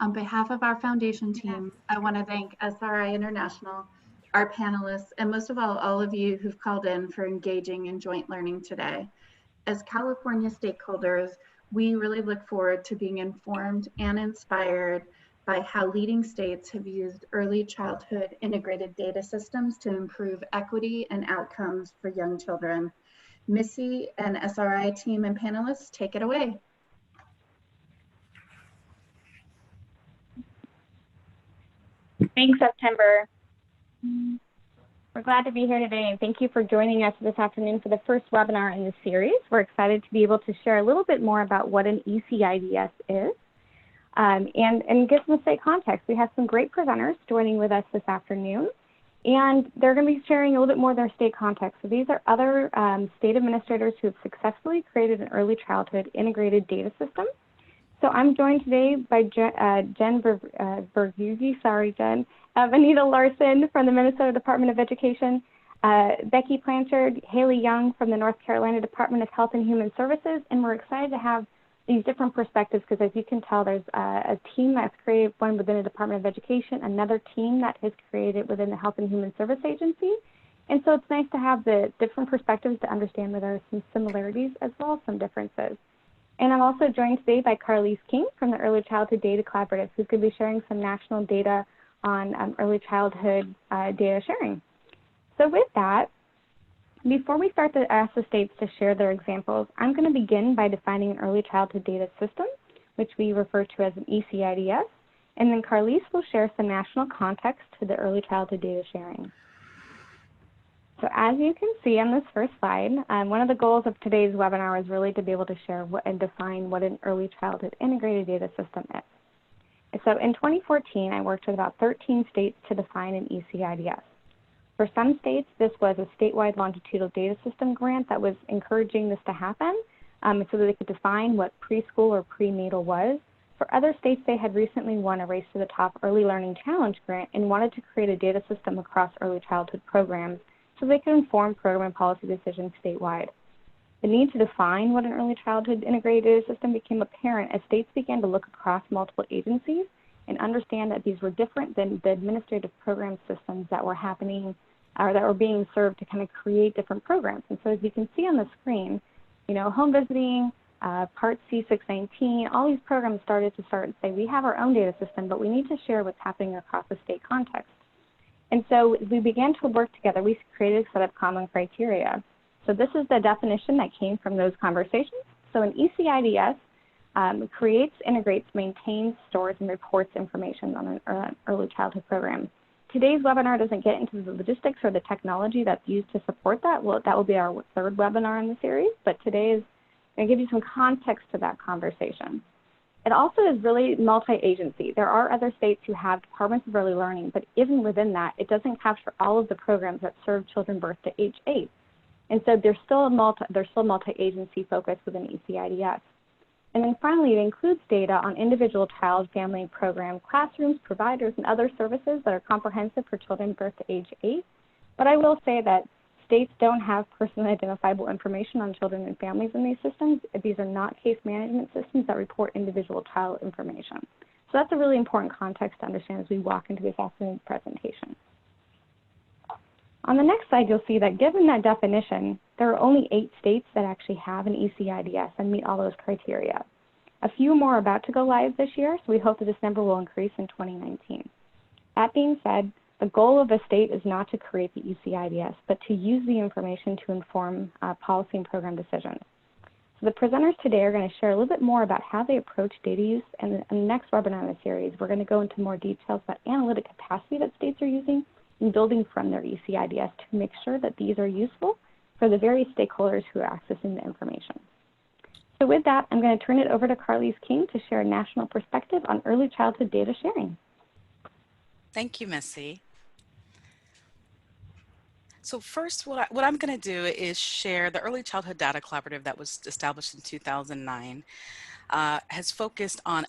On behalf of our foundation team, I want to thank SRI International, our panelists, and most of all of you who've called in for engaging in joint learning today. As California stakeholders, we really look forward to being informed and inspired by how leading states have used early childhood integrated data systems to improve equity and outcomes for young children. Missy and SRI team and panelists, take it away. Thanks, September. We're glad to be here today, and thank you for joining us this afternoon for the first webinar in the series. We're excited to be able to share a little bit more about what an ECIDS is and give some state context. We have some great presenters joining with us this afternoon, and they're going to be sharing a little bit more of their state context. So these are other state administrators who have successfully created an early childhood integrated data system. So I'm joined today by Jen Berguzzi, sorry, Jen, Anita Larson from the Minnesota Department of Education, Becky Plantard, Haley Young from the North Carolina Department of Health and Human Services, and we're excited to have these different perspectives because, as you can tell, there's a team that's created one within the Department of Education, another team that is created within the Health and Human Service Agency, and so it's nice to have the different perspectives to understand where there are some similarities as well as some differences. And I'm also joined today by Carlise King from the Early Childhood Data Collaborative, who's going to be sharing some national data on early childhood data sharing. So with that, before we start to ask the states to share their examples, I'm going to begin by defining an early childhood data system, which we refer to as an ECIDS, and then Carlise will share some national context to the early childhood data sharing. So as you can see on this first slide, one of the goals of today's webinar is really to be able to share and define what an early childhood integrated data system is. So in 2014, I worked with about 13 states to define an ECIDS. For some states, this was a statewide longitudinal data system grant that was encouraging this to happen so that they could define what preschool or prenatal was. For other states, they had recently won a Race to the Top Early Learning Challenge grant and wanted to create a data system across early childhood programs so they could inform program and policy decisions statewide. The need to define what an early childhood integrated data system became apparent as states began to look across multiple agencies and understand that these were different than the administrative program systems that were happening or that were being served to kind of create different programs. And so as you can see on the screen, you know, home visiting, Part C619, all these programs started to say, we have our own data system, but we need to share what's happening across the state context. And so as we began to work together, we created a set of common criteria. So this is the definition that came from those conversations. So an ECIDS creates, integrates, maintains, stores, and reports information on an early childhood program. Today's webinar doesn't get into the logistics or the technology that's used to support that. Well, that will be our third webinar in the series, but today is going to give you some context to that conversation. It also is really multi-agency. There are other states who have departments of early learning, but even within that, it doesn't capture all of the programs that serve children birth to age 8. And so there's still multi-agency focus within ECIDS. And then finally, it includes data on individual child, family, program, classrooms, providers, and other services that are comprehensive for children birth to age 8. But I will say that states don't have personally identifiable information on children and families in these systems. These are not case management systems that report individual child information. So that's a really important context to understand as we walk into this afternoon's presentation. On the next slide, you'll see that given that definition, there are only 8 states that actually have an ECIDS and meet all those criteria. A few more are about to go live this year, so we hope that this number will increase in 2019. That being said, the goal of a state is not to create the ECIDS, but to use the information to inform policy and program decisions. So the presenters today are going to share a little bit more about how they approach data use, and in the next webinar in the series, we're going to go into more details about analytic capacity that states are using and building from their ECIDS to make sure that these are useful for the various stakeholders who are accessing the information. So with that, I'm going to turn it over to Carlise King to share a national perspective on early childhood data sharing. Thank you, Missy. So first, what I'm going to do is share the Early Childhood Data Collaborative that was established in 2009. has focused on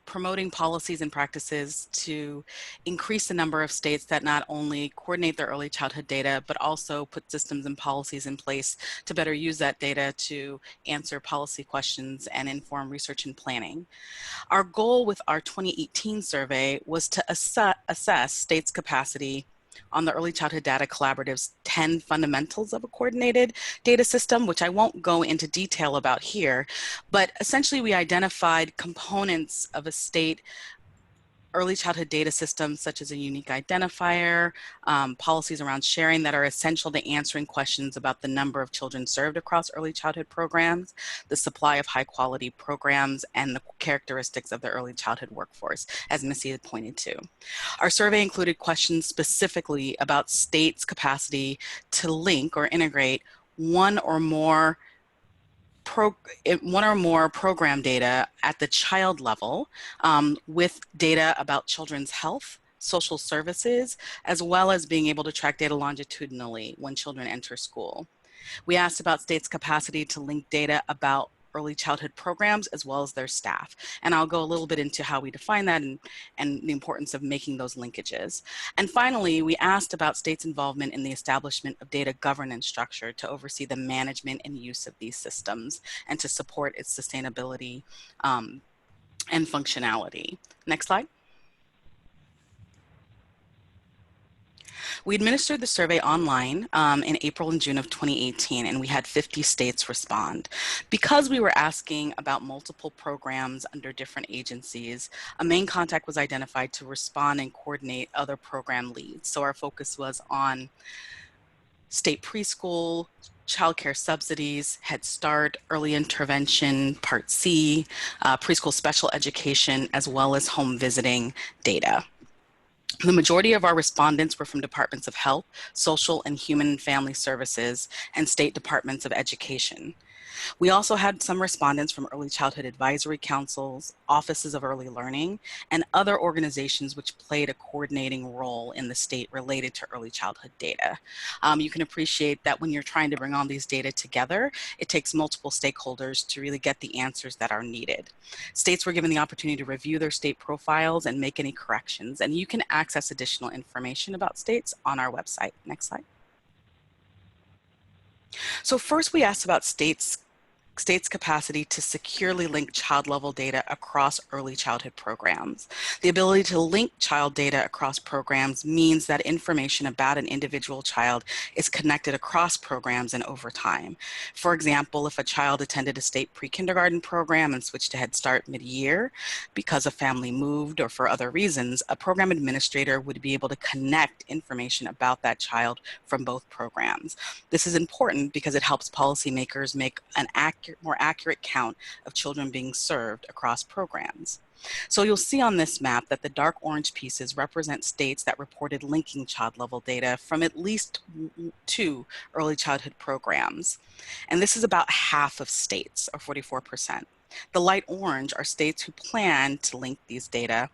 promoting policies and practices to increase the number of states that not only coordinate their early childhood data, but also put systems and policies in place to better use that data to answer policy questions and inform research and planning. Our goal with our 2018 survey was to assess states' capacity on the Early Childhood Data Collaborative's 10 fundamentals of a coordinated data system, which I won't go into detail about here, but essentially we identified components of a state early childhood data systems such as a unique identifier, policies around sharing that are essential to answering questions about the number of children served across early childhood programs, the supply of high quality programs, and the characteristics of the early childhood workforce, as Missy had pointed to. Our survey included questions specifically about states' capacity to link or integrate one or more program data at the child level with data about children's health, social services, as well as being able to track data longitudinally when children enter school. We asked about states' capacity to link data about early childhood programs as well as their staff. And I'll go a little bit into how we define that and the importance of making those linkages. And finally, we asked about states' involvement in the establishment of data governance structure to oversee the management and use of these systems and to support its sustainability and functionality. Next slide. We administered the survey online in April and June of 2018, and we had 50 states respond. Because we were asking about multiple programs under different agencies, a main contact was identified to respond and coordinate other program leads. So our focus was on state preschool, childcare subsidies, Head Start, early intervention, Part C, preschool special education, as well as home visiting data. The majority of our respondents were from departments of health, social and human and family services, and state departments of education. We also had some respondents from early childhood advisory councils, offices of early learning, and other organizations which played a coordinating role in the state related to early childhood data. You can appreciate that when you're trying to bring all these data together, it takes multiple stakeholders to really get the answers that are needed. States were given the opportunity to review their state profiles and make any corrections, and you can access additional information about states on our website. Next slide. So first we asked about states' capacity to securely link child level data across early childhood programs. The ability to link child data across programs means that information about an individual child is connected across programs and over time. For example, if a child attended a state pre-kindergarten program and switched to Head Start mid-year because a family moved or for other reasons, a program administrator would be able to connect information about that child from both programs. This is important because it helps policymakers make an more accurate count of children being served across programs. So you'll see on this map that the dark orange pieces represent states that reported linking child level data from at least 2 early childhood programs. And this is about half of states, or 44%. The light orange are states who plan to link these data,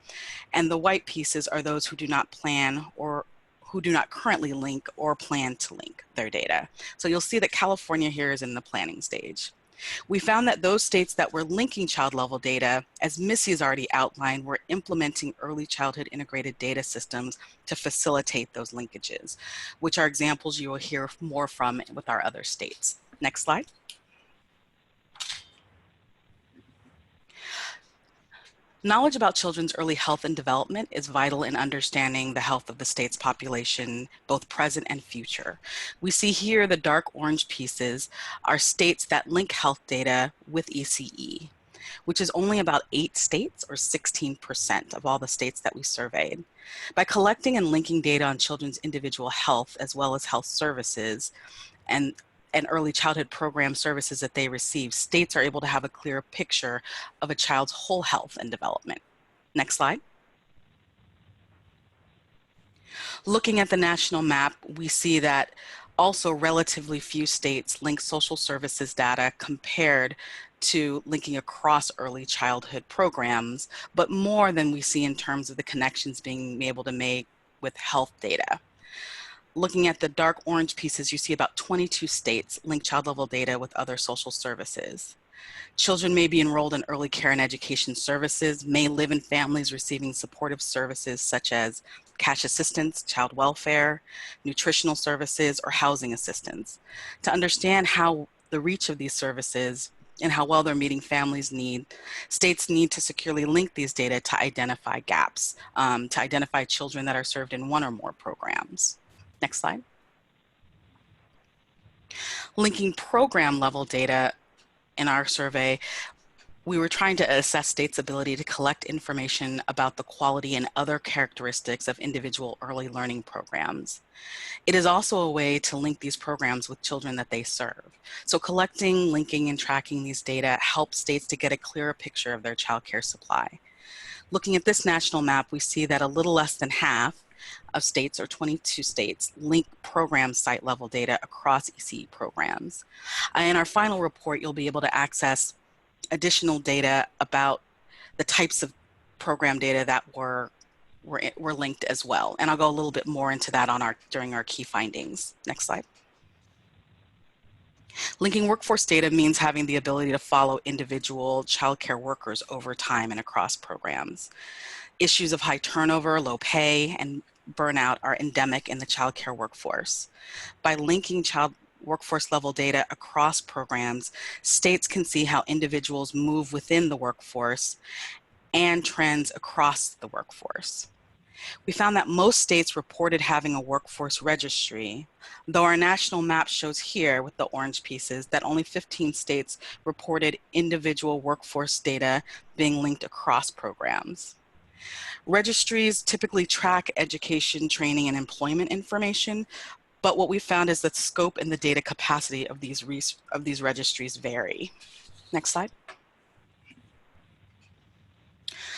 and the white pieces are those who do not plan or who do not currently link or plan to link their data. So you'll see that California here is in the planning stage. We found that those states that were linking child level data, as Missy has already outlined, were implementing early childhood integrated data systems to facilitate those linkages, which are examples you will hear more from with our other states. Next slide. Knowledge about children's early health and development is vital in understanding the health of the state's population, both present and future. We see here the dark orange pieces are states that link health data with ECE, which is only about 8 states or 16% of all the states that we surveyed. By collecting and linking data on children's individual health as well as health services and early childhood program services that they receive, states are able to have a clear picture of a child's whole health and development. Next slide. Looking at the national map, we see that also relatively few states link social services data compared to linking across early childhood programs, but more than we see in terms of the connections being able to make with health data. Looking at the dark orange pieces, you see about 22 states link child level data with other social services. Children may be enrolled in early care and education services, may live in families receiving supportive services such as cash assistance, child welfare, nutritional services, or housing assistance. To understand how the reach of these services and how well they're meeting families' need, states need to securely link these data to identify gaps, to identify children that are served in one or more programs. Next slide. Linking program level data in our survey, we were trying to assess states' ability to collect information about the quality and other characteristics of individual early learning programs. It is also a way to link these programs with children that they serve. So collecting, linking, and tracking these data helps states to get a clearer picture of their child care supply. Looking at this national map, we see that a little less than half of states, or 22 states, link program site level data across ECE programs. In our final report, you'll be able to access additional data about the types of program data that were linked as well. And I'll go a little bit more into that during our key findings. Next slide. Linking workforce data means having the ability to follow individual childcare workers over time and across programs. Issues of high turnover, low pay, and burnout are endemic in the childcare workforce. By linking child workforce level data across programs, states can see how individuals move within the workforce and trends across the workforce. We found that most states reported having a workforce registry, though our national map shows here with the orange pieces that only 15 states reported individual workforce data being linked across programs. Registries typically track education, training, and employment information, but what we found is that scope and the data capacity of these registries vary. Next slide.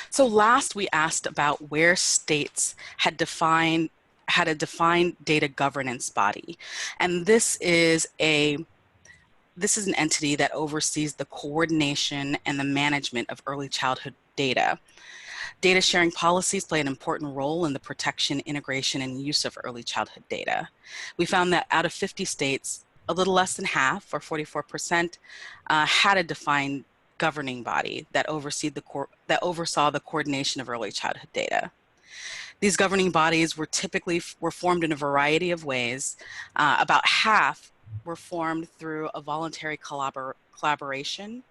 So last we asked about where states had a defined data governance body. And this is an entity that oversees the coordination and the management of early childhood data. Data sharing policies play an important role in the protection, integration, and use of early childhood data. We found that out of 50 states, a little less than half, or 44%, had a defined governing body that oversaw the coordination of early childhood data. These governing bodies were formed in a variety of ways. About half were formed through a voluntary collaboration.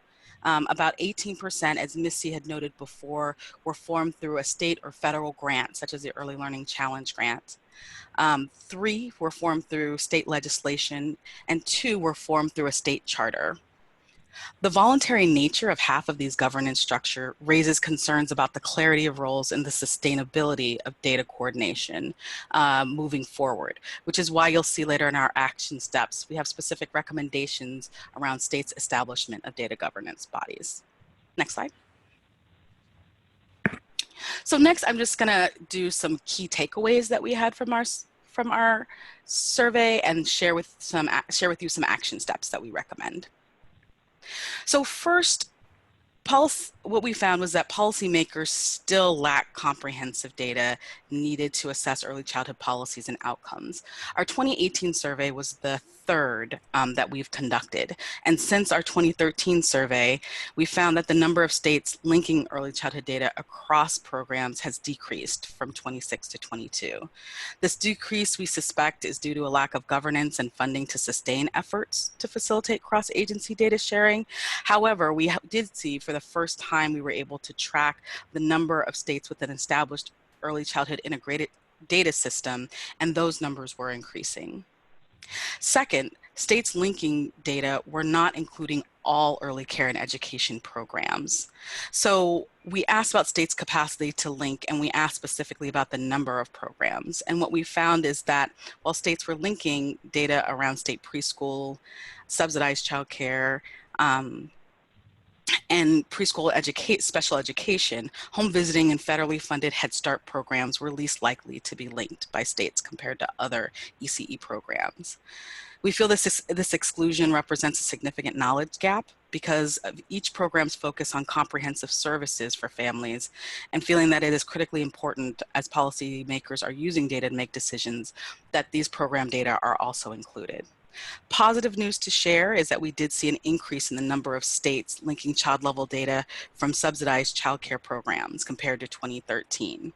About 18%, as Missy had noted before, were formed through a state or federal grant, such as the Early Learning Challenge grant. 3 were formed through state legislation, and 2 were formed through a state charter. The voluntary nature of half of these governance structure raises concerns about the clarity of roles and the sustainability of data coordination moving forward, which is why you'll see later in our action steps, we have specific recommendations around states' establishment of data governance bodies. Next slide. So next, I'm just gonna do some key takeaways that we had from our survey and share with you some action steps that we recommend. So first, what we found was that policymakers still lack comprehensive data needed to assess early childhood policies and outcomes. Our 2018 survey was the third that we've conducted. And since our 2013 survey, we found that the number of states linking early childhood data across programs has decreased from 26 to 22. This decrease, we suspect, is due to a lack of governance and funding to sustain efforts to facilitate cross-agency data sharing. However, we did see for the first time we were able to track the number of states with an established early childhood integrated data system, and those numbers were increasing. Second, states linking data were not including all early care and education programs. So we asked about states' capacity to link, and we asked specifically about the number of programs. And what we found is that while states were linking data around state preschool, subsidized childcare, and preschool special education, home visiting and federally funded Head Start programs were least likely to be linked by states compared to other ECE programs. We feel this exclusion represents a significant knowledge gap because of each program's focus on comprehensive services for families, and feeling that it is critically important as policymakers are using data to make decisions that these program data are also included. Positive news to share is that we did see an increase in the number of states linking child level data from subsidized childcare programs compared to 2013.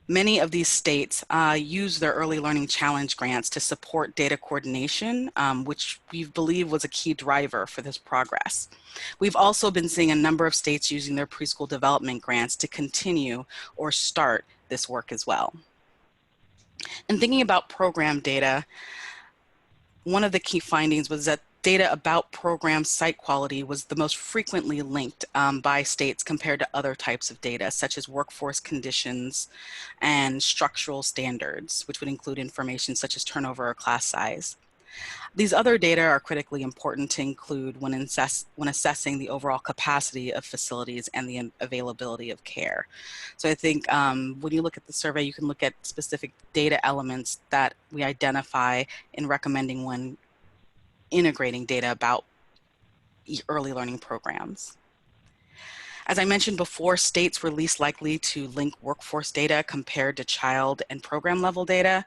Many of these states use their early learning challenge grants to support data coordination, which we believe was a key driver for this progress. We've also been seeing a number of states using their preschool development grants to continue or start this work as well. And thinking about program data, one of the key findings was that data about program site quality was the most frequently linked by states compared to other types of data, such as workforce conditions and structural standards, which would include information such as turnover or class size. These other data are critically important to include when assessing the overall capacity of facilities and the availability of care. So I think when you look at the survey, you can look at specific data elements that we identify in recommending when integrating data about early learning programs. As I mentioned before, states were least likely to link workforce data compared to child and program level data.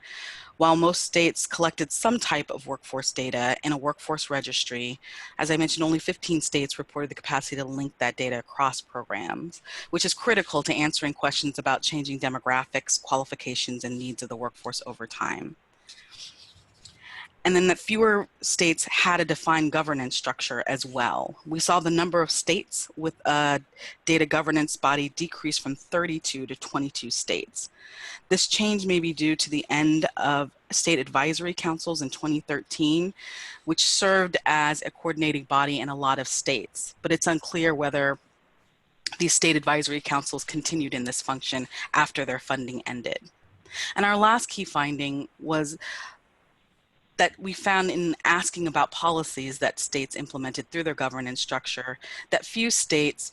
While most states collected some type of workforce data in a workforce registry, as I mentioned, only 15 states reported the capacity to link that data across programs, which is critical to answering questions about changing demographics, qualifications, and needs of the workforce over time. And then that fewer states had a defined governance structure as well. We saw the number of states with a data governance body decrease from 32 to 22 states. This change may be due to the end of state advisory councils in 2013, which served as a coordinating body in a lot of states, but it's unclear whether these state advisory councils continued in this function after their funding ended. And our last key finding was that we found in asking about policies that states implemented through their governance structure, that few states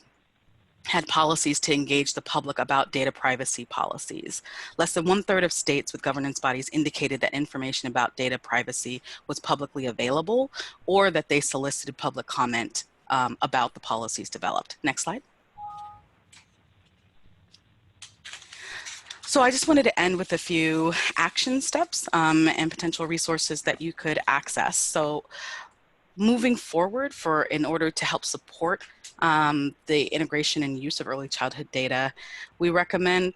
had policies to engage the public about data privacy policies. Less than 1/3 of states with governance bodies indicated that information about data privacy was publicly available or that they solicited public comment about the policies developed. Next slide. So I just wanted to end with a few action steps and potential resources that you could access. So moving forward, in order to help support the integration and use of early childhood data, we recommend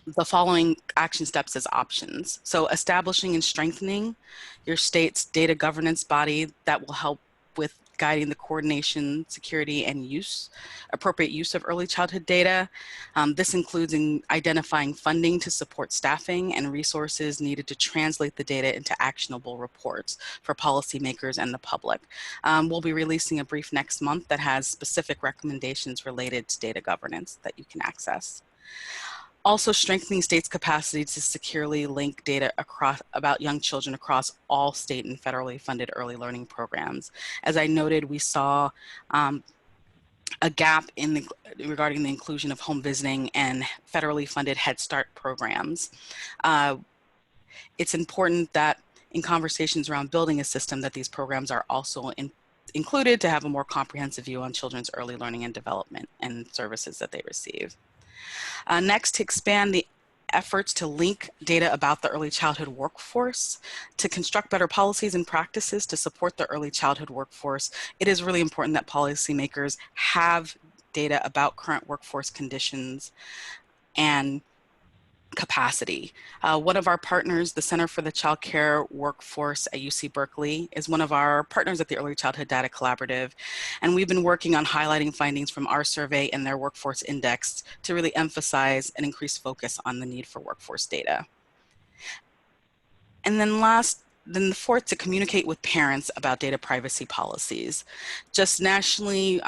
the following action steps as options. So establishing and strengthening your state's data governance body that will help with guiding the coordination, security, and appropriate use of early childhood data. This includes identifying funding to support staffing and resources needed to translate the data into actionable reports for policymakers and the public. We'll be releasing a brief next month that has specific recommendations related to data governance that you can access. Also strengthening states' capacity to securely link data about young children across all state and federally funded early learning programs. As I noted, we saw a gap regarding the inclusion of home visiting and federally funded Head Start programs. It's important that in conversations around building a system that these programs are also included to have a more comprehensive view on children's early learning and development and services that they receive. Next, to expand the efforts to link data about the early childhood workforce, to construct better policies and practices to support the early childhood workforce. It is really important that policymakers have data about current workforce conditions and capacity. One of our partners, the Center for the Child Care Workforce at UC Berkeley, is one of our partners at the Early Childhood Data Collaborative. And we've been working on highlighting findings from our survey and their workforce index to really emphasize and increase focus on the need for workforce data. And then the fourth, to communicate with parents about data privacy policies. Just nationally,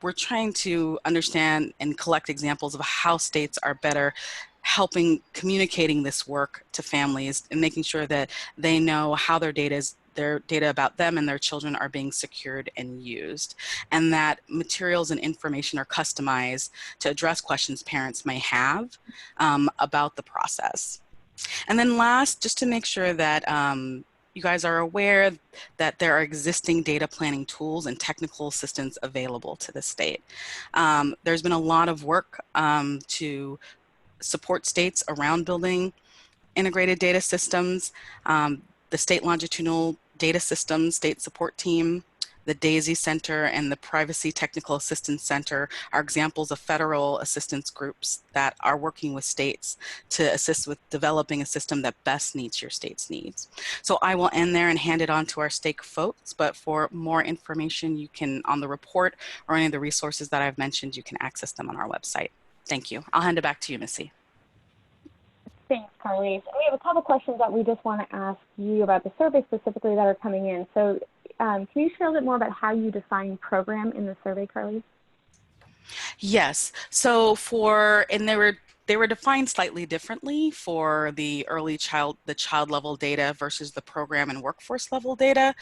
we're trying to understand and collect examples of how states are better helping communicating this work to families and making sure that they know how their data about them and their children are being secured and used, and that materials and information are customized to address questions parents may have about the process. And then last, just to make sure that you guys are aware that there are existing data planning tools and technical assistance available to the state. There's been a lot of work to support states around building integrated data systems, the state longitudinal data systems, state support team, the DAISY Center, and the Privacy Technical Assistance Center are examples of federal assistance groups that are working with states to assist with developing a system that best meets your state's needs. So I will end there and hand it on to our stake folks, but for more information, you can, on the report or any of the resources that I've mentioned, you can access them on our website. Thank you. I'll hand it back to you, Missy. Thanks, Carly. So we have a couple questions that we just want to ask you about the survey specifically that are coming in. So can you share a little bit more about how you define program in the survey, Carly? Yes. So they were defined slightly differently for the child level data versus the program and workforce level data.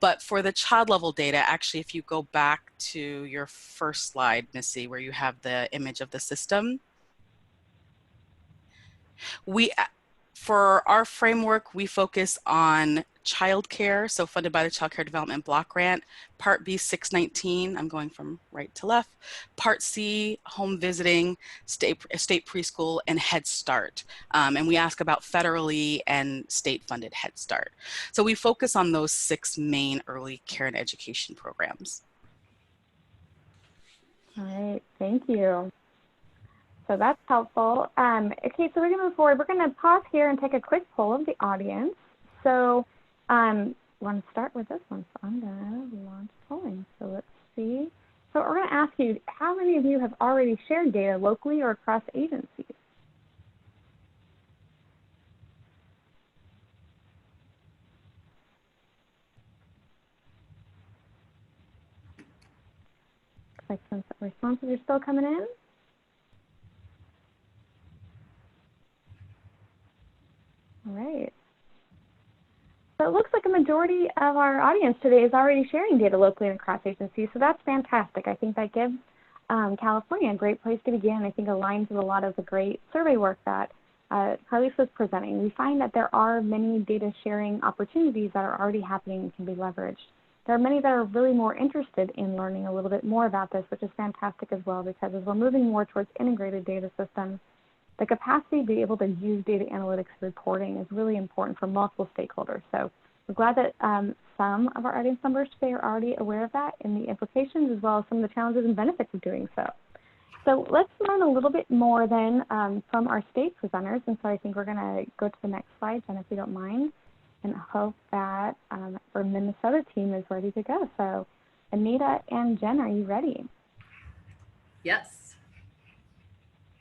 But for the child level data, actually, if you go back to your first slide, Missy, where you have the image of the system, for our framework, we focus on childcare, so funded by the Child Care Development Block Grant. Part B, 619, I'm going from right to left. Part C, home visiting, state preschool, and Head Start. And we ask about federally and state-funded Head Start. So we focus on those 6 main early care and education programs. All right, thank you. So that's helpful. Okay, so we're going to move forward. We're going to pause here and take a quick poll of the audience. So I want to start with this one. So I'm going to launch polling. So let's see. So we're going to ask you, how many of you have already shared data locally or across agencies? Looks like some responses are still coming in. All right. So it looks like a majority of our audience today is already sharing data locally and across agencies, so that's fantastic. I think that gives California a great place to begin. I think aligns with a lot of the great survey work that Carly was presenting. We find that there are many data sharing opportunities that are already happening and can be leveraged. There are many that are really more interested in learning a little bit more about this, which is fantastic as well, because as we're moving more towards integrated data systems, the capacity to be able to use data analytics reporting is really important for multiple stakeholders. So we're glad that some of our audience members today are already aware of that and the implications, as well as some of the challenges and benefits of doing so. So let's learn a little bit more then from our state presenters. And so I think we're going to go to the next slide, Jen, if you don't mind, and hope that our Minnesota team is ready to go. So Anita and Jen, are you ready? Yes.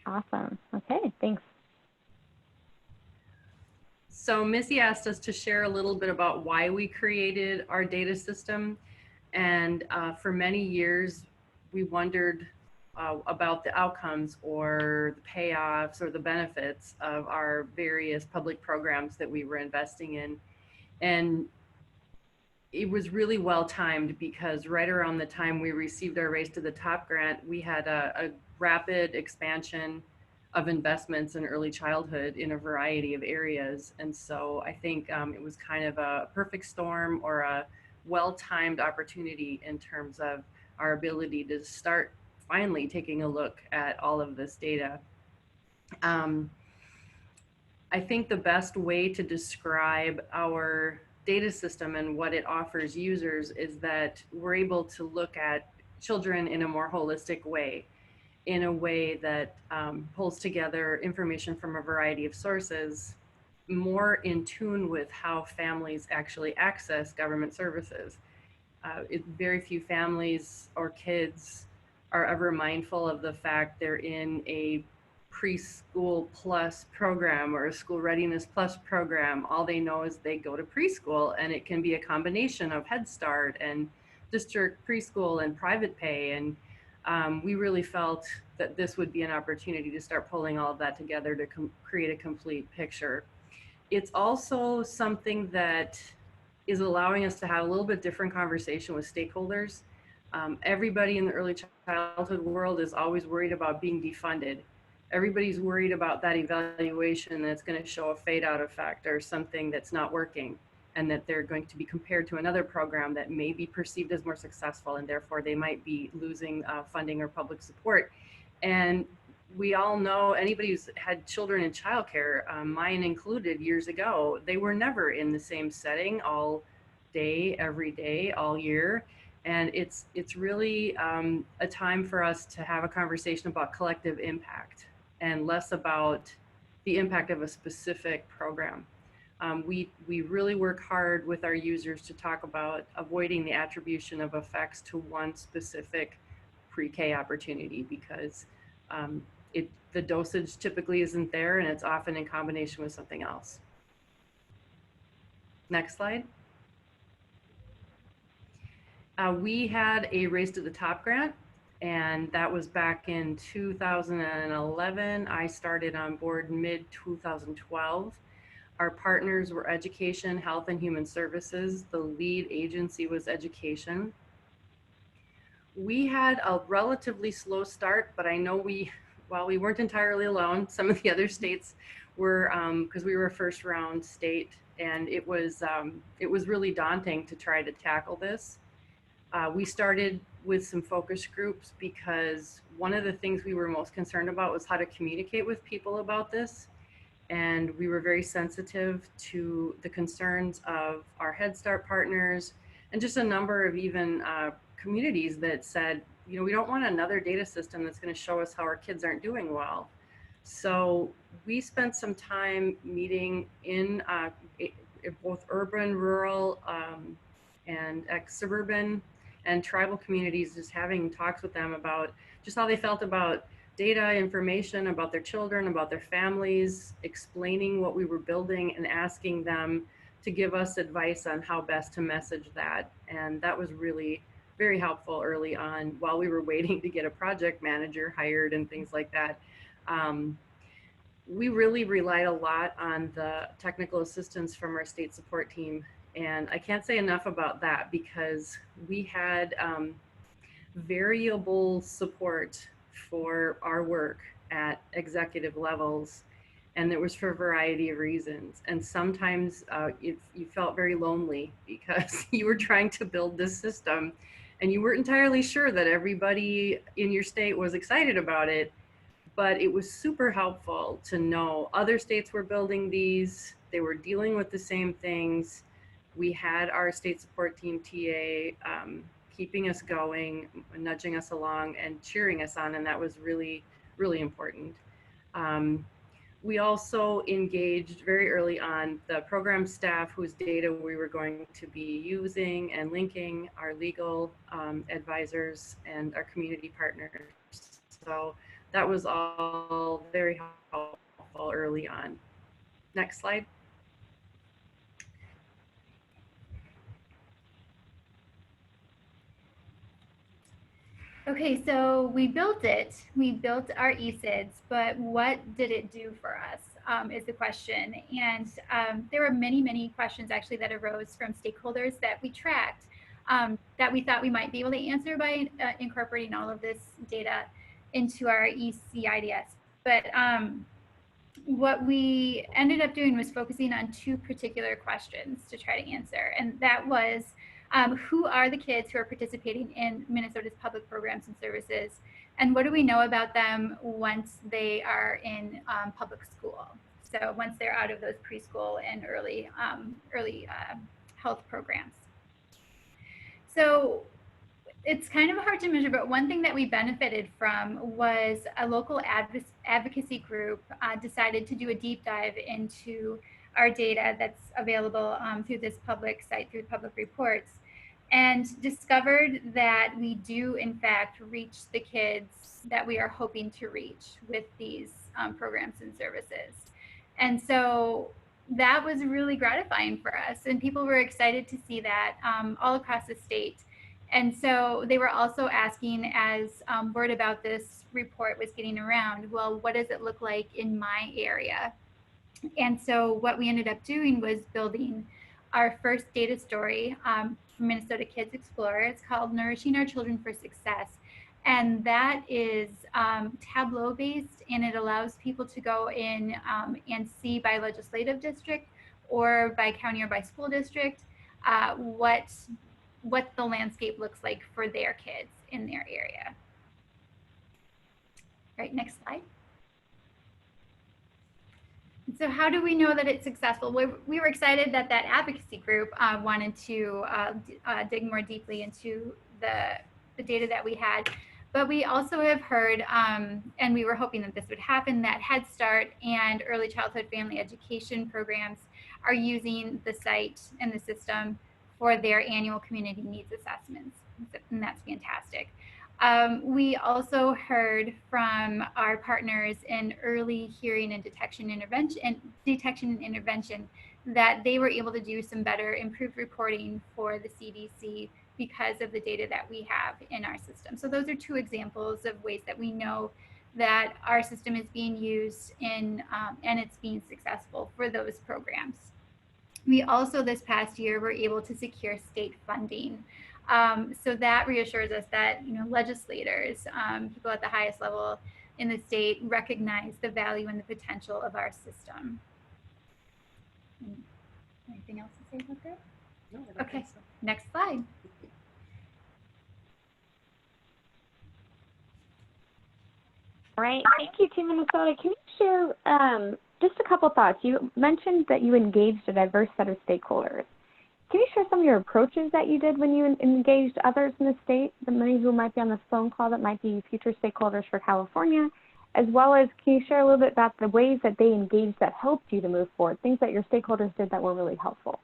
Awesome. Okay, thanks. So Missy asked us to share a little bit about why we created our data system. And for many years, we wondered about the outcomes or the payoffs or the benefits of our various public programs that we were investing in. And it was really well timed, because right around the time we received our Race to the Top grant, we had a rapid expansion of investments in early childhood in a variety of areas. And so I think it was kind of a perfect storm, or a well-timed opportunity in terms of our ability to start finally taking a look at all of this data. I think the best way to describe our data system and what it offers users is that we're able to look at children in a more holistic way, in a way that pulls together information from a variety of sources, more in tune with how families actually access government services. Very few families or kids are ever mindful of the fact they're in a preschool plus program or a school readiness plus program. All they know is they go to preschool, and it can be a combination of Head Start and district preschool and private pay. And we really felt that this would be an opportunity to start pulling all of that together to create a complete picture. It's also something that is allowing us to have a little bit different conversation with stakeholders. Everybody in the early childhood world is always worried about being defunded. Everybody's worried about that evaluation that's going to show a fade out effect or something that's not working, and that they're going to be compared to another program that may be perceived as more successful, and therefore they might be losing funding or public support. And we all know, anybody who's had children in childcare, mine included years ago, they were never in the same setting all day, every day, all year. And it's really a time for us to have a conversation about collective impact and less about the impact of a specific program. We really work hard with our users to talk about avoiding the attribution of effects to one specific pre-K opportunity, because the dosage typically isn't there, and it's often in combination with something else. Next slide. We had a Race to the Top grant, and that was back in 2011. I started on board mid-2012. Our partners were Education, Health, and Human Services. The lead agency was Education. We had a relatively slow start, but I know while we weren't entirely alone, some of the other states were, because we were a first round state, and it was really daunting to try to tackle this. We started with some focus groups because one of the things we were most concerned about was how to communicate with people about this. And we were very sensitive to the concerns of our Head Start partners and just a number of even communities that said, you know, we don't want another data system that's going to show us how our kids aren't doing well. So we spent some time meeting in both urban, rural, and ex-suburban and tribal communities, just having talks with them about just how they felt about data, information about their children, about their families, explaining what we were building and asking them to give us advice on how best to message that. And that was really very helpful early on while we were waiting to get a project manager hired and things like that. We really relied a lot on the technical assistance from our state support team. And I can't say enough about that, because we had variable support for our work at executive levels, and it was for a variety of reasons. And sometimes you felt very lonely because you were trying to build this system and you weren't entirely sure that everybody in your state was excited about it. But it was super helpful to know other states were building these, they were dealing with the same things. We had our state support team TA keeping us going, nudging us along and cheering us on, and that was really, really important. We also engaged very early on the program staff whose data we were going to be using and linking, our legal advisors and our community partners. So that was all very helpful early on. Next slide. Okay, so we built it. We built our ECIDS, but what did it do for us is the question. And there were many, many questions actually that arose from stakeholders that we tracked that we thought we might be able to answer by incorporating all of this data into our ECIDS. But what we ended up doing was focusing on two particular questions to try to answer. And that was, who are the kids who are participating in Minnesota's public programs and services? And what do we know about them once they are in public school? So once they're out of those preschool and early health programs. So it's kind of hard to measure, but one thing that we benefited from was a local advocacy group decided to do a deep dive into our data that's available through this public site, through public reports, and discovered that we do in fact reach the kids that we are hoping to reach with these programs and services. And so that was really gratifying for us, and people were excited to see that all across the state. And so they were also asking, as word about this report was getting around, well, what does it look like in my area? And so what we ended up doing was building our first data story from Minnesota Kids Explorer. It's called Nourishing Our Children for Success. And that is Tableau based, and it allows people to go in and see by legislative district or by county or by school district what the landscape looks like for their kids in their area. Right, next slide. So how do we know that it's successful? We were excited that that advocacy group wanted to dig more deeply into the data that we had. But we also have heard, and we were hoping that this would happen, that Head Start and early childhood family education programs are using the site and the system for their annual community needs assessments. And that's fantastic. We also heard from our partners in early hearing and detection and intervention that they were able to do some better improved reporting for the CDC because of the data that we have in our system. So those are two examples of ways that we know that our system is being used in and it's being successful for those programs. We also this past year were able to secure state funding. So that reassures us that legislators, people at the highest level in the state, recognize the value and the potential of our system. Anything else to say about that? No, I don't Okay, think so. next slide. All right, thank you, Team Minnesota. Can you share just a couple thoughts? You mentioned that you engaged a diverse set of stakeholders. Can you share some of your approaches that you did when you engaged others in the state, the many who might be on this phone call that might be future stakeholders for California, as well as can you share a little bit about the ways that they engaged that helped you to move forward, things that your stakeholders did that were really helpful?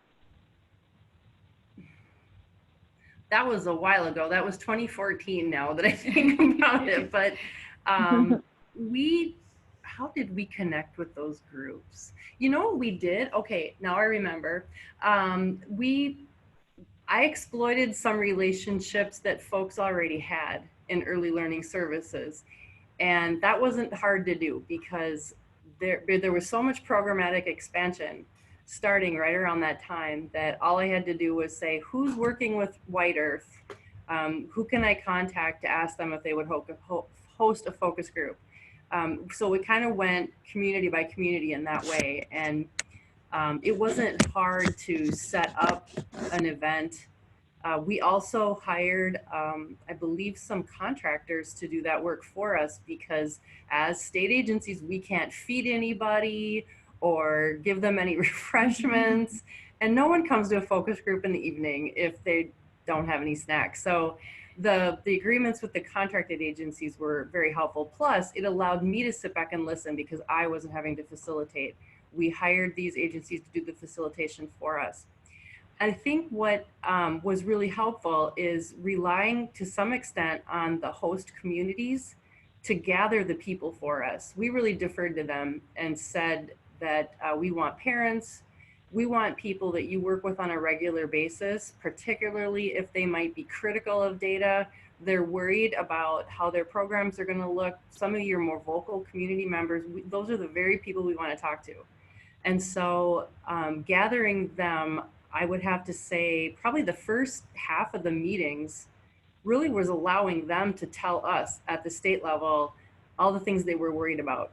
That was a while ago. That was 2014 now that I think about it. But how did we connect with those groups? You know what we did? Okay, now I remember. I exploited some relationships that folks already had in early learning services. And that wasn't hard to do because there was so much programmatic expansion starting right around that time that all I had to do was say, who's working with White Earth? Who can I contact to ask them if they would host a focus group? So we kind of went community by community in that way. And it wasn't hard to set up an event. We also hired, I believe, some contractors to do that work for us because as state agencies, we can't feed anybody or give them any refreshments. And no one comes to a focus group in the evening if they don't have any snacks. So the agreements with the contracted agencies were very helpful. Plus, it allowed me to sit back and listen because I wasn't having to facilitate. We hired these agencies to do the facilitation for us. I think what was really helpful is relying to some extent on the host communities to gather the people for us. We really deferred to them and said that we want parents, we want people that you work with on a regular basis, particularly if they might be critical of data. They're worried about how their programs are going to look. Some of your more vocal community members, those are the very people we want to talk to. And so gathering them, I would have to say probably the first half of the meetings really was allowing them to tell us at the state level all the things they were worried about.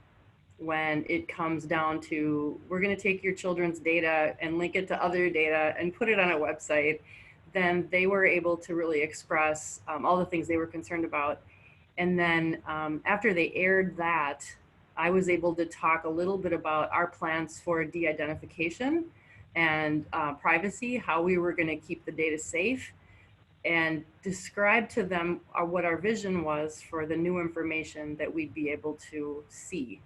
When it comes down to, we're going to take your children's data and link it to other data and put it on a website, then they were able to really express all the things they were concerned about. And then after they aired that, I was able to talk a little bit about our plans for de-identification and privacy, how we were going to keep the data safe, and describe to them what our vision was for the new information that we'd be able to see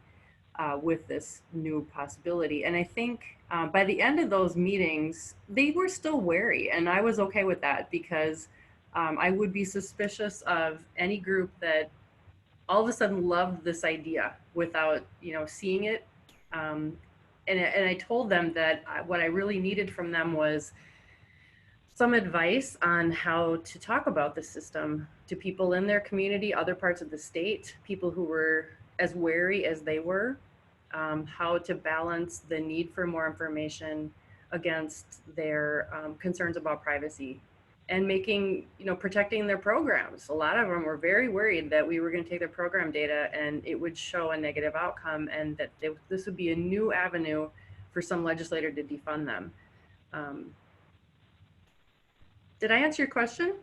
with this new possibility. And I think by the end of those meetings, they were still wary, and I was okay with that because I would be suspicious of any group that all of a sudden loved this idea without, seeing it. And I told them that what I really needed from them was some advice on how to talk about the system to people in their community, other parts of the state, people who were as wary as they were, how to balance the need for more information against their concerns about privacy and protecting their programs. A lot of them were very worried that we were going to take their program data and it would show a negative outcome and that this would be a new avenue for some legislator to defund them. Did I answer your question?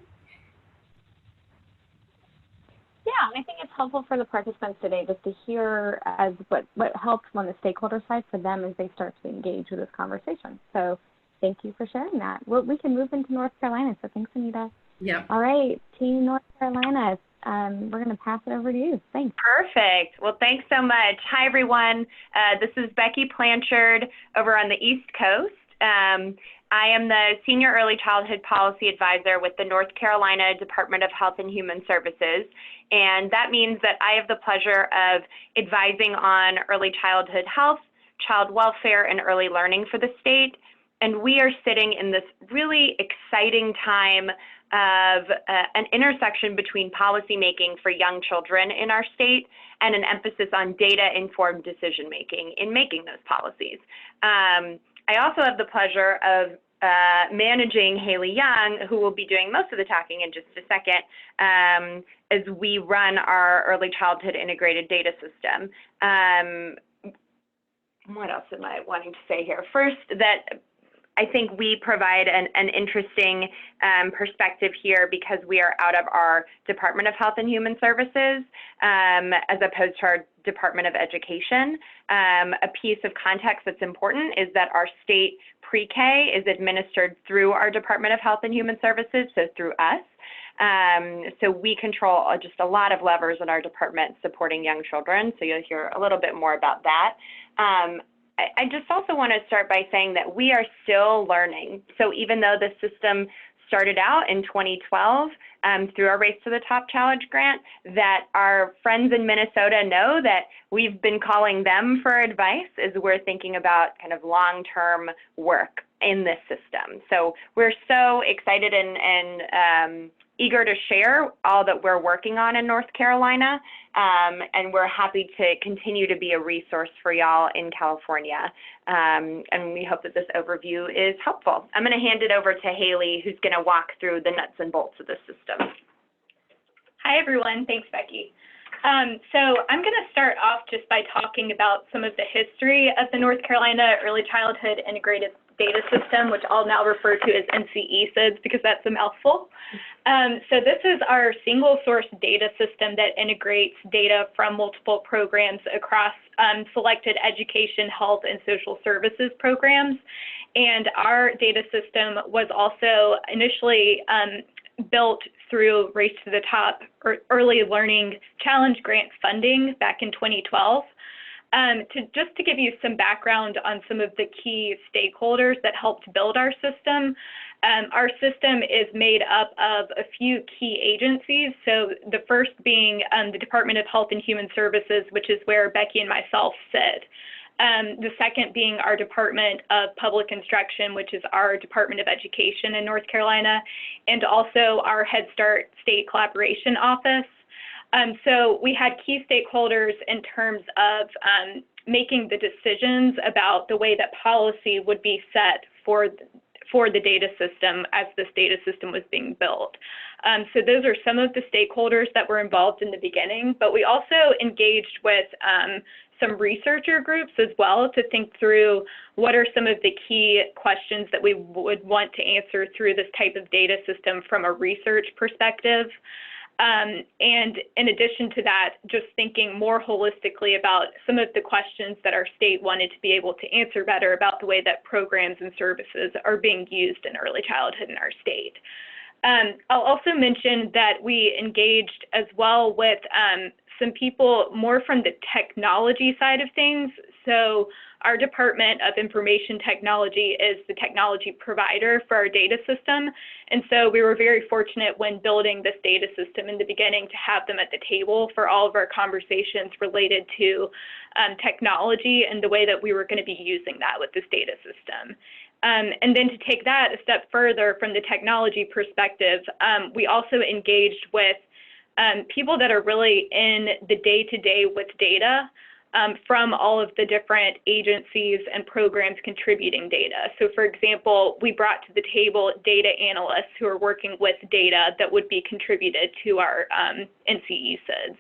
Yeah, and I think it's helpful for the participants today just to hear as what helps on the stakeholder side for them as they start to engage with this conversation. So thank you for sharing that. Well, we can move into North Carolina, so thanks, Anita. Yeah. All right, Team North Carolina, we're going to pass it over to you. Thanks. Perfect. Well, thanks so much. Hi, everyone. This is Becky Plantard over on the East Coast. I am the Senior Early Childhood Policy Advisor with the North Carolina Department of Health and Human Services. And that means that I have the pleasure of advising on early childhood health, child welfare, and early learning for the state. And we are sitting in this really exciting time of an intersection between policymaking for young children in our state and an emphasis on data-informed decision-making in making those policies. I also have the pleasure of managing Haley Young, who will be doing most of the talking in just a second, as we run our early childhood integrated data system. What else am I wanting to say here? First, that I think we provide an interesting perspective here because we are out of our Department of Health and Human Services as opposed to our Department of Education. A piece of context that's important is that our state pre-K is administered through our Department of Health and Human Services, so through us. So we control just a lot of levers in our department supporting young children, so you'll hear a little bit more about that. I just also want to start by saying that we are still learning. So even though the system started out in 2012 through our Race to the Top Challenge grant, that our friends in Minnesota know that we've been calling them for advice as we're thinking about kind of long-term work in this system. So we're so excited and eager to share all that we're working on in North Carolina, and we're happy to continue to be a resource for y'all in California. And we hope that this overview is helpful. I'm going to hand it over to Haley, who's going to walk through the nuts and bolts of the system. Hi, everyone. Thanks, Becky. So I'm going to start off just by talking about some of the history of the North Carolina Early Childhood Integrated Data System, which I'll now refer to as ECIDS because that's a mouthful. So this is our single source data system that integrates data from multiple programs across selected education, health, and social services programs. And our data system was also initially built through Race to the Top or Early Learning Challenge grant funding back in 2012. Just to give you some background on some of the key stakeholders that helped build our system is made up of a few key agencies. So the first being the Department of Health and Human Services, which is where Becky and myself sit. The second being our Department of Public Instruction, which is our Department of Education in North Carolina, and also our Head Start State Collaboration Office. So we had key stakeholders in terms of making the decisions about the way that policy would be set for the data system as this data system was being built. So those are some of the stakeholders that were involved in the beginning, but we also engaged with some researcher groups as well to think through what are some of the key questions that we would want to answer through this type of data system from a research perspective. And in addition to that, just thinking more holistically about some of the questions that our state wanted to be able to answer better about the way that programs and services are being used in early childhood in our state. I'll also mention that we engaged as well with some people more from the technology side of things. So our Department of Information Technology is the technology provider for our data system. And so we were very fortunate when building this data system in the beginning to have them at the table for all of our conversations related to technology and the way that we were going to be using that with this data system. And then to take that a step further from the technology perspective, we also engaged with people that are really in the day-to-day with data from all of the different agencies and programs contributing data. So for example, we brought to the table data analysts who are working with data that would be contributed to our ECIDS.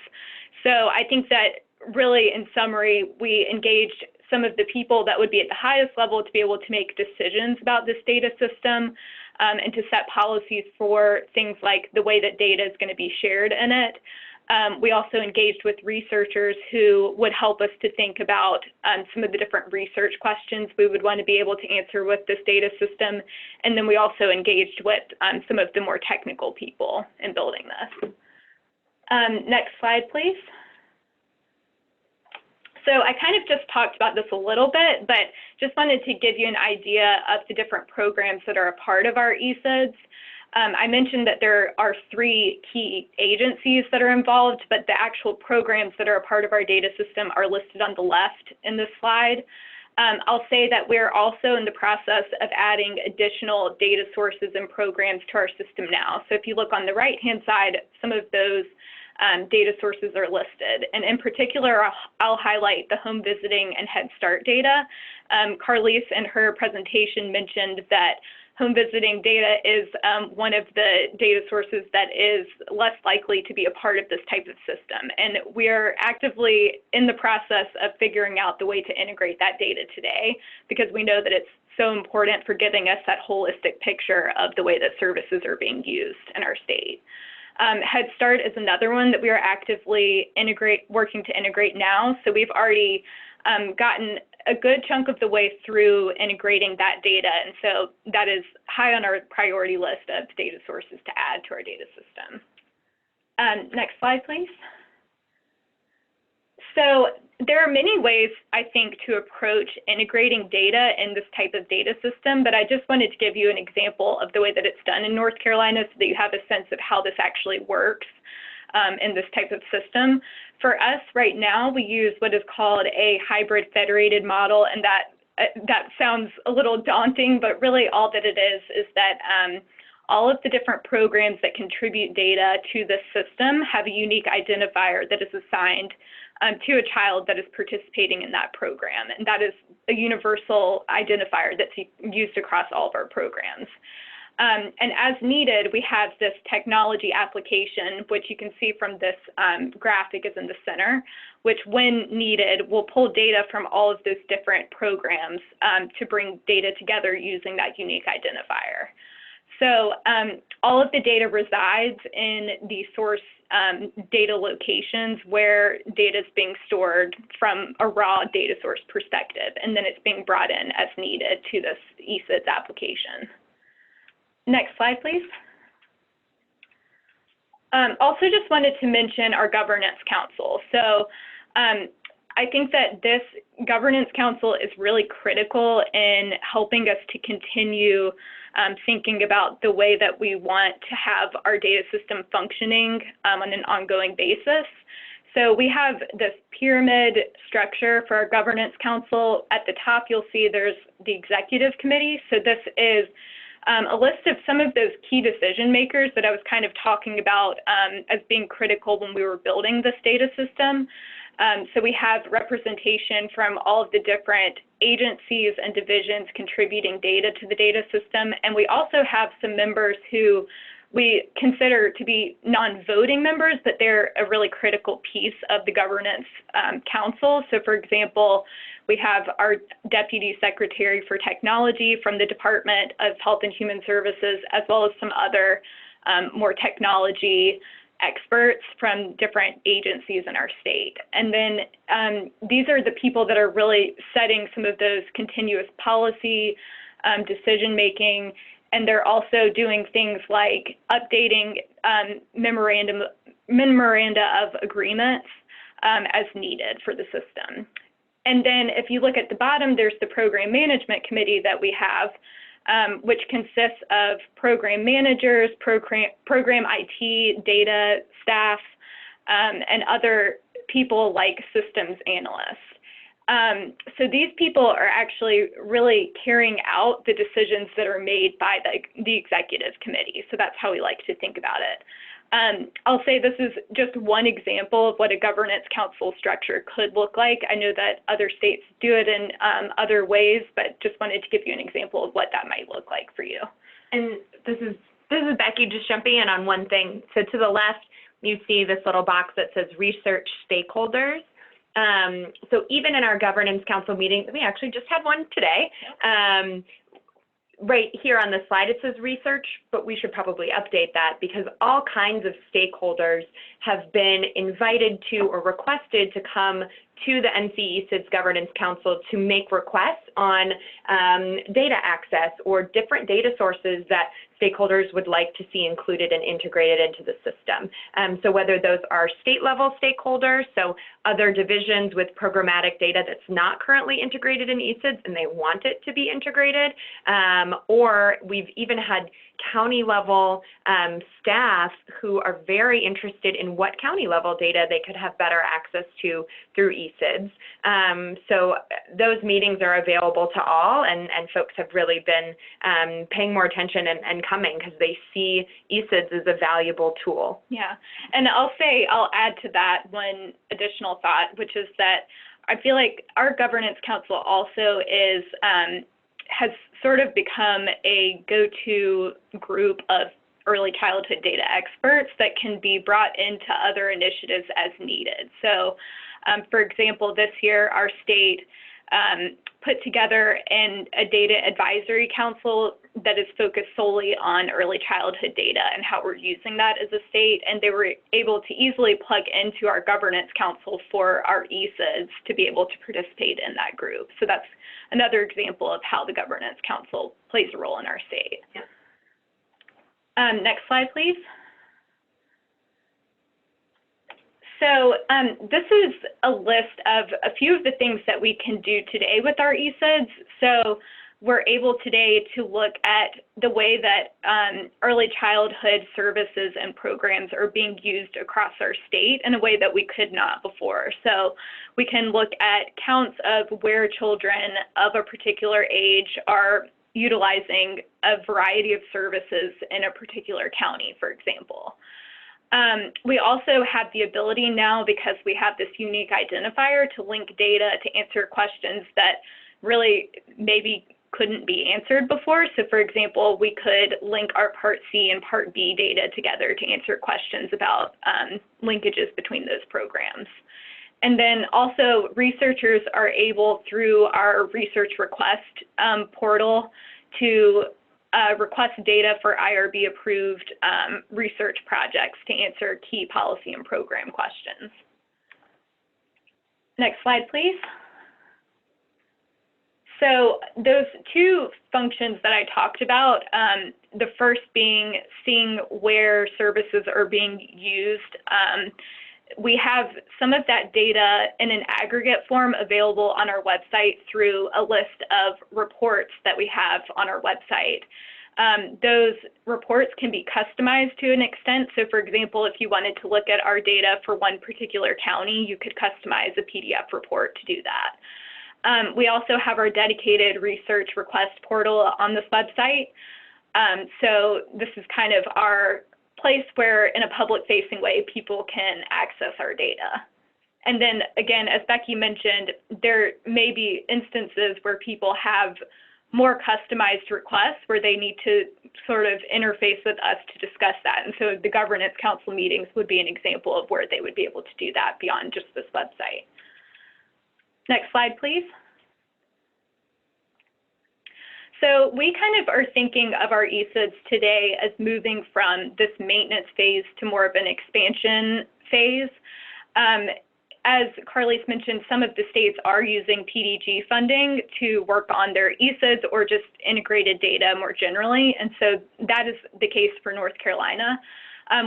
So I think that really in summary, we engaged some of the people that would be at the highest level to be able to make decisions about this data system and to set policies for things like the way that data is going to be shared in it, We also engaged with researchers who would help us to think about some of the different research questions we would want to be able to answer with this data system. And then we also engaged with some of the more technical people in building this. Next slide, please. So I kind of just talked about this a little bit, but just wanted to give you an idea of the different programs that are a part of our ECIDS. I mentioned that there are 3 key agencies that are involved, but the actual programs that are a part of our data system are listed on the left in this slide. I'll say that we're also in the process of adding additional data sources and programs to our system now. So if you look on the right-hand side, some of those data sources are listed. And in particular, I'll highlight the home visiting and Head Start data. Carlise in her presentation mentioned that home visiting data is one of the data sources that is less likely to be a part of this type of system. And we're actively in the process of figuring out the way to integrate that data today, because we know that it's so important for giving us that holistic picture of the way that services are being used in our state. Head Start is another one that we are actively working to integrate now. So we've already gotten a good chunk of the way through integrating that data. And so that is high on our priority list of data sources to add to our data system. Next slide, please. So there are many ways, I think, to approach integrating data in this type of data system, but I just wanted to give you an example of the way that it's done in North Carolina so that you have a sense of how this actually works in this type of system. For us right now, we use what is called a hybrid federated model, and that sounds a little daunting, but really all that it is that all of the different programs that contribute data to the system have a unique identifier that is assigned to a child that is participating in that program. And that is a universal identifier that's used across all of our programs. And as needed, we have this technology application, which you can see from this graphic is in the center, which when needed will pull data from all of those different programs to bring data together using that unique identifier. So all of the data resides in the source data locations where data is being stored from a raw data source perspective, and then it's being brought in as needed to this ECIDS application. Next slide, please. Also just wanted to mention our governance council. So I think that this governance council is really critical in helping us to continue thinking about the way that we want to have our data system functioning on an ongoing basis. So we have this pyramid structure for our governance council. At the top, you'll see there's the executive committee. So this is a list of some of those key decision makers that I was kind of talking about as being critical when we were building this data system. So we have representation from all of the different agencies and divisions contributing data to the data system. And we also have some members who we consider to be non-voting members, but they're a really critical piece of the governance council. So for example, we have our Deputy Secretary for Technology from the Department of Health and Human Services, as well as some other more technology experts from different agencies in our state. And then these are the people that are really setting some of those continuous policy decision-making, and they're also doing things like updating memoranda of agreements as needed for the system. And then if you look at the bottom, there's the program management committee that we have, which consists of program managers, program IT, data staff, and other people like systems analysts. So these people are actually really carrying out the decisions that are made by the executive committee. So that's how we like to think about it. I'll say this is just one example of what a governance council structure could look like. I know that other states do it in other ways, but just wanted to give you an example of what that might look like for you. And this is Becky, just jumping in on one thing. So to the left, you see this little box that says research stakeholders. So even in our governance council meeting, we actually just had one today, right here on the slide, it says research, but we should probably update that because all kinds of stakeholders have been invited to or requested to come to the ECIDS Governance Council to make requests on data access or different data sources that stakeholders would like to see included and integrated into the system. So whether those are state level stakeholders, so other divisions with programmatic data that's not currently integrated in ECIDS and they want it to be integrated, or we've even had county level staff who are very interested in what county level data they could have better access to through ECIDS. So those meetings are available to all, and folks have really been paying more attention and coming because they see ECIDS as a valuable tool. Yeah, and I'll add to that one additional thought, which is that I feel like our governance council also is has sort of become a go-to group of early childhood data experts that can be brought into other initiatives as needed. So, for example, this year our state put together a data advisory council that is focused solely on early childhood data and how we're using that as a state, and they were able to easily plug into our governance council for our ECIDS to be able to participate in that group. So that's another example of how the governance council plays a role in our state. Yeah. Next slide, please. So this is a list of a few of the things that we can do today with our ECIDS. So we're able today to look at the way that early childhood services and programs are being used across our state in a way that we could not before. So we can look at counts of where children of a particular age are utilizing a variety of services in a particular county, for example. We also have the ability now, because we have this unique identifier, to link data to answer questions that really maybe couldn't be answered before. So for example, we could link our Part C and Part B data together to answer questions about linkages between those programs. And then also researchers are able, through our research request portal, to request data for IRB approved research projects to answer key policy and program questions. Next slide, please. So those two functions that I talked about, the first being seeing where services are being used. We have some of that data in an aggregate form available on our website through a list of reports that we have on our website. Those reports can be customized to an extent. So for example, if you wanted to look at our data for one particular county, you could customize a PDF report to do that. We also have our dedicated research request portal on this website. So this is kind of our place where, in a public-facing way, people can access our data. And then again, as Becky mentioned, there may be instances where people have more customized requests where they need to sort of interface with us to discuss that. And so the governance council meetings would be an example of where they would be able to do that beyond just this website. Next slide, please. So we kind of are thinking of our ECIDS today as moving from this maintenance phase to more of an expansion phase. As Carly's mentioned, some of the states are using PDG funding to work on their ECIDS or just integrated data more generally, and so that is the case for North Carolina.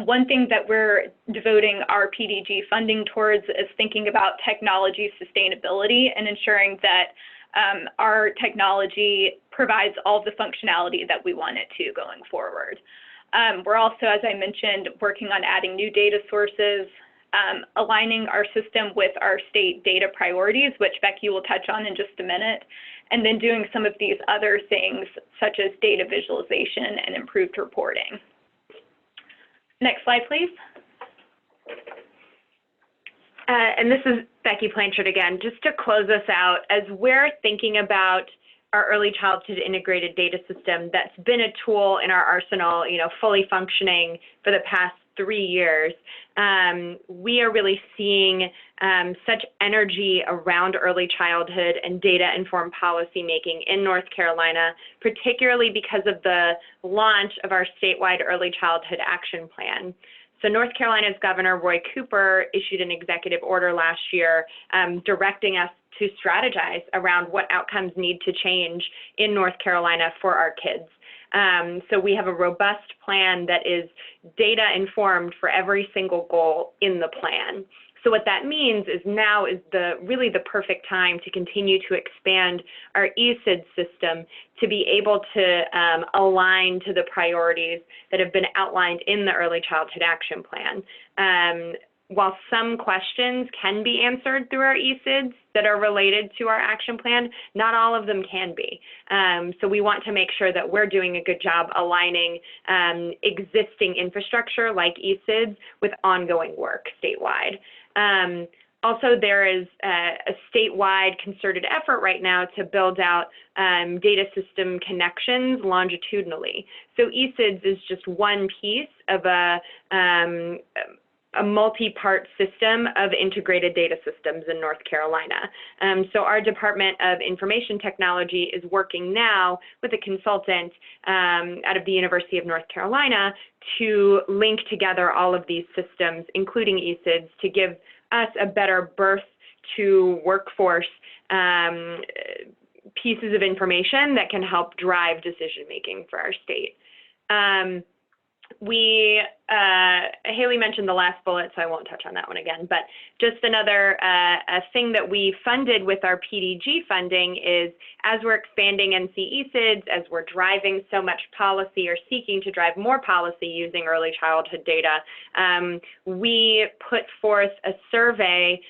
One thing that we're devoting our PDG funding towards is thinking about technology sustainability and ensuring that our technology provides all the functionality that we want it to going forward. We're also, as I mentioned, working on adding new data sources, aligning our system with our state data priorities, which Becky will touch on in just a minute, and then doing some of these other things such as data visualization and improved reporting. Next slide, please. And this is Becky Plantard again. Just to close us out, as we're thinking about our early childhood integrated data system that's been a tool in our arsenal, fully functioning for the past 3 years, we are really seeing such energy around early childhood and data-informed policymaking in North Carolina, particularly because of the launch of our statewide Early Childhood Action Plan. So North Carolina's Governor Roy Cooper issued an executive order last year directing us to strategize around what outcomes need to change in North Carolina for our kids. So we have a robust plan that is data informed for every single goal in the plan. So what that means is now is really the perfect time to continue to expand our ECIDS system to be able to align to the priorities that have been outlined in the Early Childhood Action Plan. While some questions can be answered through our ECIDS that are related to our action plan, not all of them can be. So we want to make sure that we're doing a good job aligning existing infrastructure like ECIDS with ongoing work statewide. Also, there is a statewide concerted effort right now to build out data system connections longitudinally. So ECIDS is just one piece of a multi-part system of integrated data systems in North Carolina. So our Department of Information Technology is working now with a consultant out of the University of North Carolina to link together all of these systems, including ECIDS, to give us a better birth to workforce pieces of information that can help drive decision-making for our state. Haley mentioned the last bullet, so I won't touch on that one again, but just another a thing that we funded with our PDG funding is as we're expanding NC ECIDS, as we're driving so much policy or seeking to drive more policy using early childhood data, we put forth a survey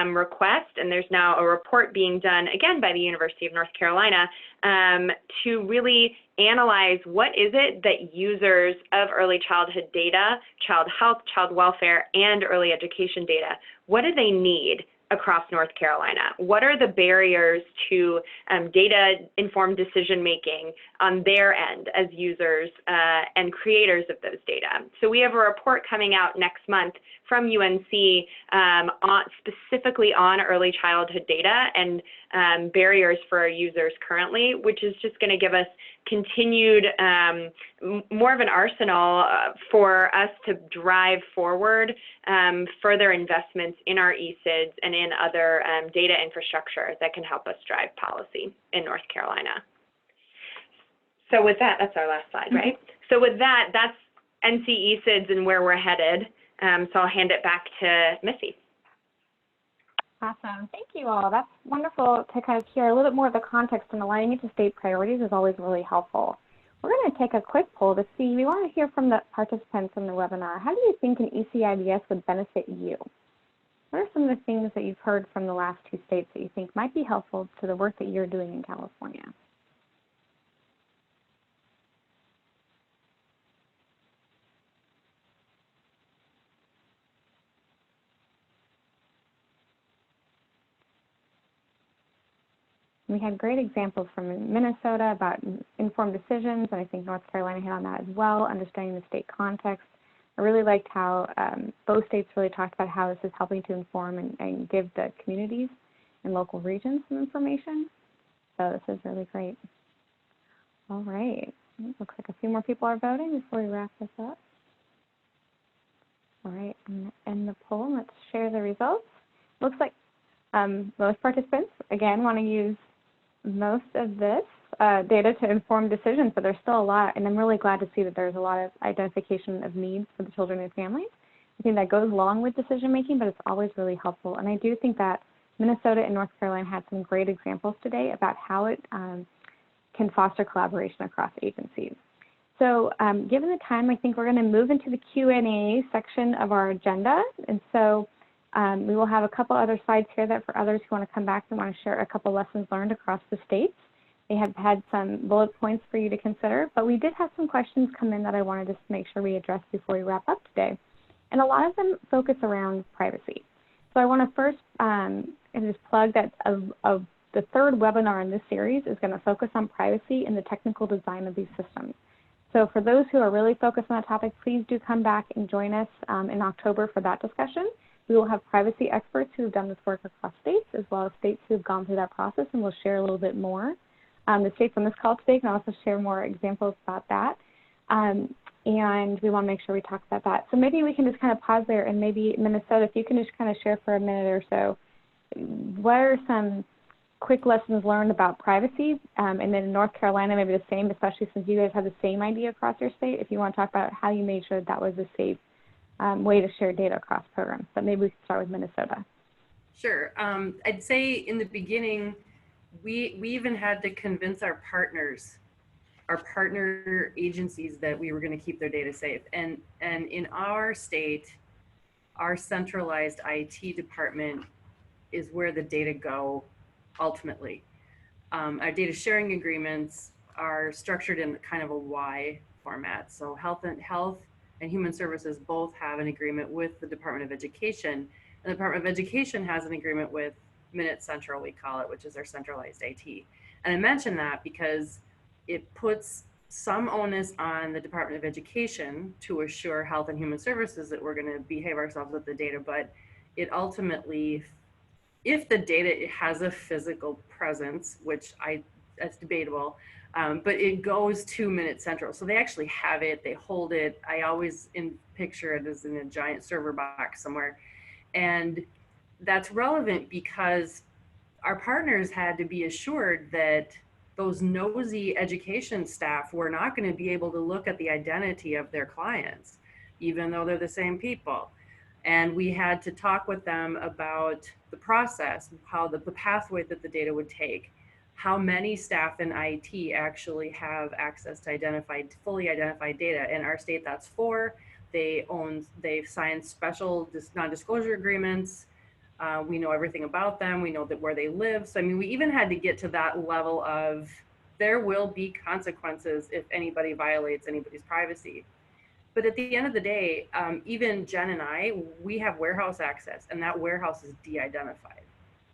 request, and there's now a report being done again by the University of North Carolina to really analyze what is it that users of early childhood data, child health, child welfare, and early education data, what do they need across North Carolina? What are the barriers to data-informed decision-making on their end as users and creators of those data? So we have a report coming out next month from UNC specifically on early childhood data and barriers for our users currently, which is just going to give us continued more of an arsenal for us to drive forward further investments in our ECIDS and in other data infrastructure that can help us drive policy in North Carolina. So with that, that's our last slide, right? So with that, that's NC ECIDS and where we're headed. So I'll hand it back to Missy. Awesome. Thank you all. That's wonderful to kind of hear a little bit more of the context, and aligning it to state priorities is always really helpful. We're going to take a quick poll to see, we want to hear from the participants in the webinar. How do you think an ECIDS would benefit you? What are some of the things that you've heard from the last two states that you think might be helpful to the work that you're doing in California? We had great examples from Minnesota about informed decisions, and I think North Carolina hit on that as well, understanding the state context. I really liked how both states really talked about how this is helping to inform and give the communities and local regions some information. So this is really great. All right, looks like a few more people are voting before we wrap this up. All right, I'm going to end the poll. Let's share the results. Looks like most participants, again, want to use most of this data to inform decisions, but there's still a lot, and I'm really glad to see that there's a lot of identification of needs for the children and families. I think that goes along with decision making, but it's always really helpful. And I do think that Minnesota and North Carolina had some great examples today about how it can foster collaboration across agencies. So given the time, I think we're going to move into the Q&A section of our agenda. And so we will have a couple other slides here that for others who want to come back and want to share a couple lessons learned across the states. They have had some bullet points for you to consider, but we did have some questions come in that I wanted to make sure we address before we wrap up today. And a lot of them focus around privacy. So I want to first just plug that of the third webinar in this series is going to focus on privacy and the technical design of these systems. So for those who are really focused on that topic, please do come back and join us in October for that discussion. We will have privacy experts who have done this work across states, as well as states who have gone through that process, and we'll share a little bit more. The states on this call today can also share more examples about that. And we want to make sure we talk about that. So maybe we can just kind of pause there, and maybe Minnesota, if you can just kind of share for a minute or so, what are some quick lessons learned about privacy? And then in North Carolina, maybe the same, especially since you guys have the same idea across your state, if you want to talk about how you made sure that was a safe way to share data across programs. But maybe we can start with Minnesota. Sure. I'd say in the beginning, we even had to convince our partners, our partner agencies, that we were going to keep their data safe. And in our state, our centralized IT department is where the data go ultimately. Our data sharing agreements are structured in kind of a Y format. So Health and Human Services both have an agreement with the Department of Education, and the Department of Education has an agreement with Minute Central, we call it, which is our centralized IT. And I mention that because it puts some onus on the Department of Education to assure Health and Human Services that we're going to behave ourselves with the data, but it ultimately, if the data has a physical presence, which that's debatable, but it goes to Minute Central. So they actually have it, they hold it. I always picture it as in a giant server box somewhere. And that's relevant because our partners had to be assured that those nosy education staff were not going to be able to look at the identity of their clients, even though they're the same people. And we had to talk with them about the process, how the pathway that the data would take, how many staff in IT actually have access to fully identified data. In our state, that's 4. They've signed special non-disclosure agreements. We know everything about them. We know where they live. So, I mean, we even had to get to that level of there will be consequences if anybody violates anybody's privacy. But at the end of the day, even Jen and I, we have warehouse access, and that warehouse is de-identified.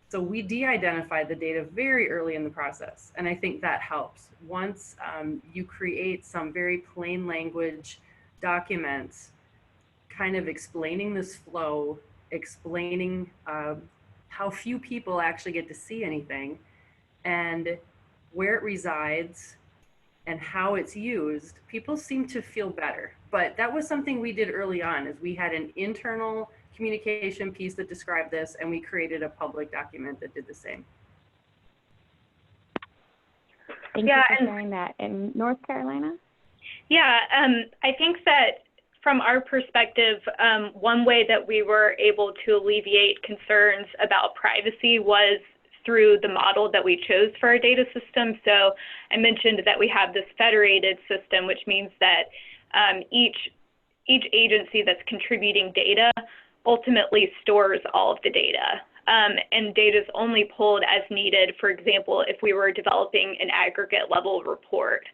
So we de-identified the data very early in the process. And I think that helps. Once you create some very plain language documents, kind of explaining this flow, explaining how few people actually get to see anything and where it resides and how it's used, people seem to feel better. But that was something we did early on, is we had an internal communication piece that described this, and we created a public document that did the same. Thank you for sharing that. In North Carolina? Yeah, I think that from our perspective, one way that we were able to alleviate concerns about privacy was through the model that we chose for our data system. So I mentioned that we have this federated system, which means that each agency that's contributing data ultimately stores all of the data. And data is only pulled as needed, for example, if we were developing an aggregate level report.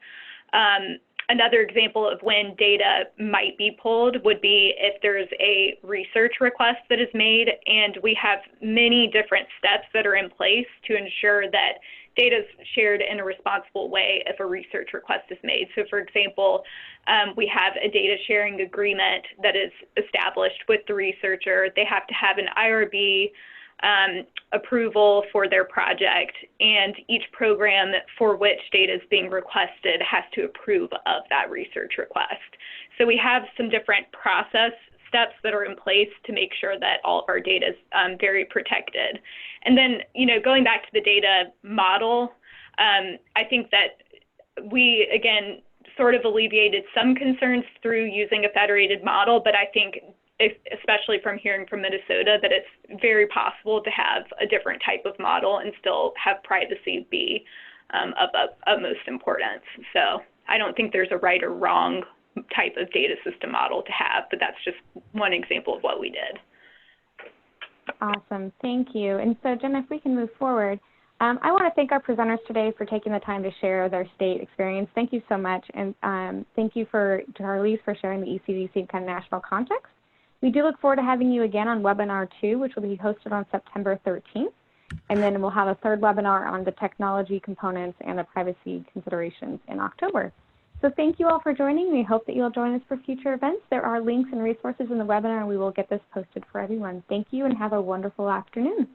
Another example of when data might be pulled would be if there's a research request that is made, and we have many different steps that are in place to ensure that data is shared in a responsible way if a research request is made. So for example, we have a data sharing agreement that is established with the researcher. They have to have an IRB approval for their project, and each program for which data is being requested has to approve of that research request. So we have some different process steps that are in place to make sure that all of our data is very protected. And then, going back to the data model, I think that we, again, sort of alleviated some concerns through using a federated model, but I think, especially from hearing from Minnesota, that it's very possible to have a different type of model and still have privacy be of utmost importance. So I don't think there's a right or wrong type of data system model to have, but that's just one example of what we did. Awesome, thank you. And so Jen, if we can move forward, I want to thank our presenters today for taking the time to share their state experience. Thank you so much. And thank you to Charlize for sharing the ECDC kind of national context. We do look forward to having you again on webinar 2, which will be hosted on September 13th. And then we'll have a third webinar on the technology components and the privacy considerations in October. So thank you all for joining. We hope that you'll join us for future events. There are links and resources in the webinar, and we will get this posted for everyone. Thank you and have a wonderful afternoon.